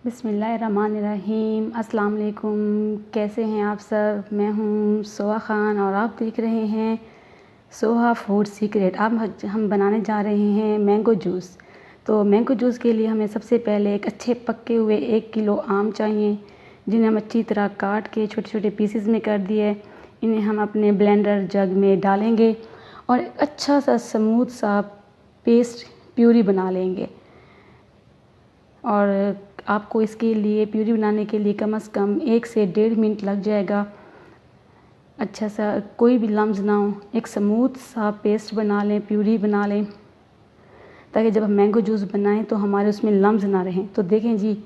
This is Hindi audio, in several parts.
बिस्मिल्लाहिर्रहमानिर्रहीम। अस्सलाम वालेकुम। कैसे हैं आप सब? मैं हूँ सोहा ख़ान और आप देख रहे हैं सोहा फूड सीक्रेट। अब हम बनाने जा रहे हैं मैंगो जूस। तो मैंगो जूस के लिए हमें सबसे पहले एक अच्छे पके हुए 1 किलो आम चाहिए, जिन्हें हम अच्छी तरह काट के छोटे छोटे पीसेस में कर दिए। इन्हें हम अपने ब्लेंडर जग में डालेंगे और एक अच्छा सा स्मूथ सा पेस्ट प्यूरी बना लेंगे। और आपको इसके लिए प्यूरी बनाने के लिए कम से कम 1 से 1.5 मिनट लग जाएगा। अच्छा सा कोई भी लम्स ना हो, एक स्मूथ सा पेस्ट बना लें, प्यूरी बना लें, ताकि जब हम मैंगो जूस बनाएं तो हमारे उसमें लम्स ना रहें। तो देखें जी,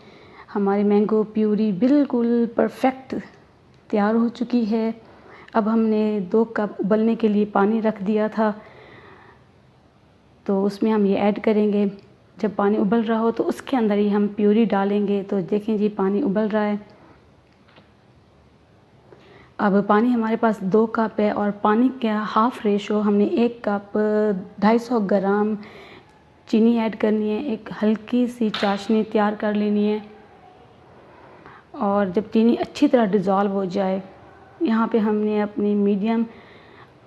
हमारी मैंगो प्यूरी बिल्कुल परफेक्ट तैयार हो चुकी है। अब हमने 2 कप उबलने के लिए पानी रख दिया था, तो उसमें हम ये ऐड करेंगे। जब पानी उबल रहा हो तो उसके अंदर ही हम प्यूरी डालेंगे। तो देखें जी, पानी उबल रहा है। अब पानी हमारे पास 2 कप है और पानी का हाफ़ रेशो हमने 1 कप 250 ग्राम चीनी ऐड करनी है। एक हल्की सी चाशनी तैयार कर लेनी है और जब चीनी अच्छी तरह डिज़ोल्व हो जाए, यहाँ पे हमने अपनी मीडियम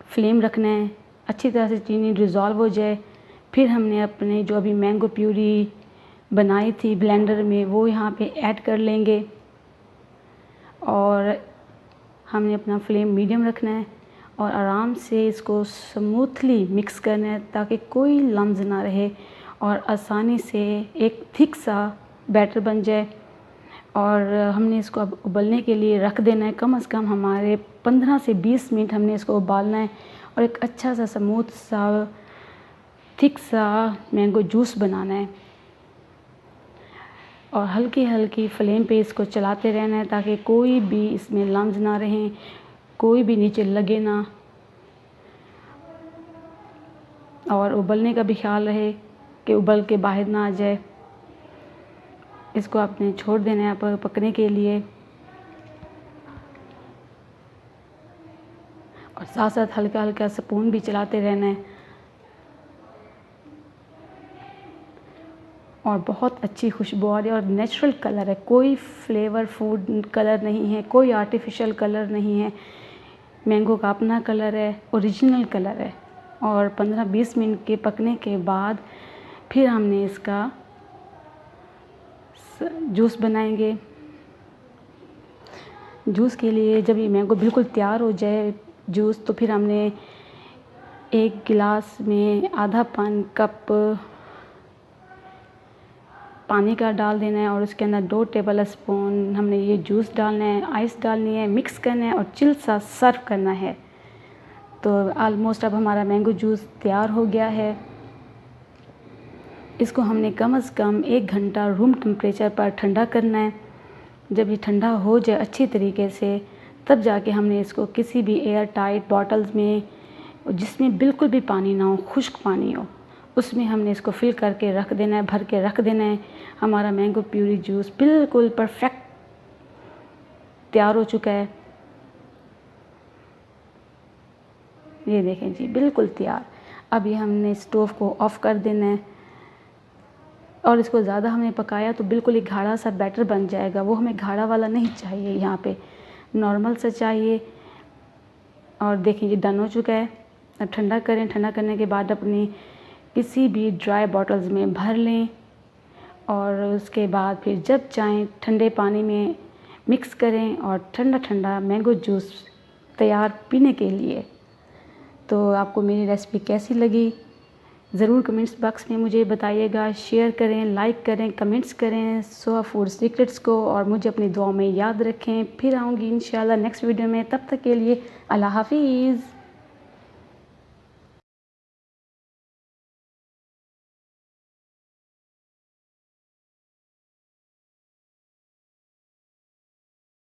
फ्लेम रखना है। अच्छी तरह से चीनी डिज़ोल्व हो जाए, फिर हमने अपने जो अभी मैंगो प्यूरी बनाई थी ब्लेंडर में, वो यहाँ पे ऐड कर लेंगे और हमने अपना फ्लेम मीडियम रखना है और आराम से इसको स्मूथली मिक्स करना है, ताकि कोई लम्स ना रहे और आसानी से एक थिक सा बैटर बन जाए। और हमने इसको अब उबलने के लिए रख देना है। कम से कम हमारे 15 से 20 मिनट हमने इसको उबालना है और एक अच्छा सा स्मूथ सा थिक सा मैंगो जूस बनाना है। और हल्की हल्की फ्लेम पे इसको चलाते रहना है, ताकि कोई भी इसमें लम्स ना रहें, कोई भी नीचे लगे ना, और उबलने का भी ख्याल रहे कि उबल के बाहर ना आ जाए। इसको आपने छोड़ देना है आप पकने के लिए और साथ साथ हल्का हल्का स्पून भी चलाते रहना है। और बहुत अच्छी खुशबू आ रही है और नेचुरल कलर है, कोई फ्लेवर फूड कलर नहीं है, कोई आर्टिफिशियल कलर नहीं है। मैंगो का अपना कलर है, ओरिजिनल कलर है। और 15-20 मिनट के पकने के बाद फिर हमने इसका जूस बनाएंगे। जूस के लिए जब ये मैंगो बिल्कुल तैयार हो जाए जूस, तो फिर हमने 1 गिलास में आधा कप पानी का डाल देना है और उसके अंदर 2 टेबल स्पून हमने ये जूस डालना है, आइस डालनी है, मिक्स करना है और चिल सा सर्व करना है। तो ऑलमोस्ट अब हमारा मैंगो जूस तैयार हो गया है। इसको हमने कम से कम 1 घंटा रूम टेम्परेचर पर ठंडा करना है। जब ये ठंडा हो जाए अच्छी तरीके से, तब जाके हमने इसको किसी भी एयर टाइट बॉटल्स में, जिसमें बिल्कुल भी पानी ना हो, खुश्क पानी हो, उसमें हमने इसको फिल करके रख देना है, भर के रख देना है। हमारा मैंगो प्यूरी जूस बिल्कुल परफेक्ट तैयार हो चुका है। ये देखें जी, बिल्कुल तैयार। अब ये हमने स्टोव को ऑफ़ कर देना है और इसको ज़्यादा हमने पकाया तो बिल्कुल एक गाढ़ा सा बैटर बन जाएगा। वो हमें गाढ़ा वाला नहीं चाहिए, यहाँ पे नॉर्मल सा चाहिए। और देखिए ये डन हो चुका है। अब ठंडा करें, ठंडा करने के बाद अपनी किसी भी ड्राई बॉटल्स में भर लें और उसके बाद फिर जब चाहें ठंडे पानी में मिक्स करें और ठंडा ठंडा मैंगो जूस तैयार पीने के लिए। तो आपको मेरी रेसिपी कैसी लगी ज़रूर कमेंट्स बॉक्स में मुझे बताइएगा। शेयर करें, लाइक करें, कमेंट्स करें सोहा फूड सीक्रेट्स को और मुझे अपनी दुआओं में याद रखें। फिर आऊँगी इंशाल्लाह नेक्स्ट वीडियो में। तब तक के लिए अल्लाह हाफ़िज़।